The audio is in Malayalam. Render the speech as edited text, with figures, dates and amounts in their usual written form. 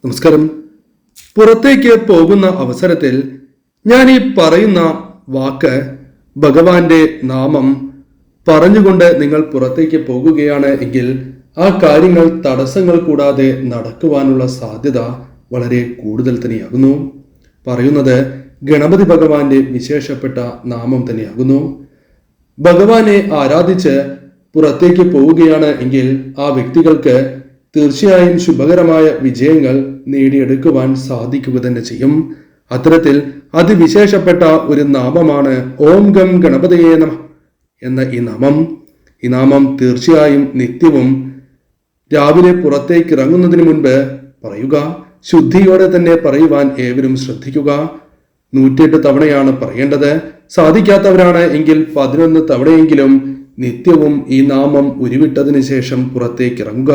നമസ്കാരം. പുറത്തേക്ക് പോകുന്ന അവസരത്തിൽ ഞാൻ ഈ പറയുന്ന വാക്ക്, ഭഗവാന്റെ നാമം പറഞ്ഞുകൊണ്ട് നിങ്ങൾ പുറത്തേക്ക് പോകുകയാണ് എങ്കിൽ ആ കാര്യങ്ങൾ തടസ്സങ്ങൾ കൂടാതെ നടക്കുവാനുള്ള സാധ്യത വളരെ കൂടുതൽ തന്നെയാകുന്നു. പറയുന്നത് ഗണപതി ഭഗവാന്റെ വിശേഷപ്പെട്ട നാമം തന്നെയാകുന്നു. ഭഗവാനെ ആരാധിച്ച് പുറത്തേക്ക് പോവുകയാണ് എങ്കിൽ ആ വ്യക്തികൾക്ക് തീർച്ചയായും ശുഭകരമായ വിജയങ്ങൾ നേടിയെടുക്കുവാൻ സാധിക്കുക തന്നെ ചെയ്യും. അത്തരത്തിൽ അതിവിശേഷപ്പെട്ട ഒരു നാമമാണ് ഓം ഗം ഗണപതയേ നമഃ എന്ന ഈ നാമം തീർച്ചയായും നിത്യവും രാവിലെ പുറത്തേക്ക് ഇറങ്ങുന്നതിന് മുൻപ് പറയുക. ശുദ്ധിയോടെ തന്നെ പറയുവാൻ ഏവരും ശ്രദ്ധിക്കുക. 108 തവണയാണ് പറയേണ്ടത്. സാധിക്കാത്തവരാണ് എങ്കിൽ 11 തവണയെങ്കിലും നിത്യവും ഈ നാമം ഉരുവിട്ടതിന് ശേഷം പുറത്തേക്ക് ഇറങ്ങുക.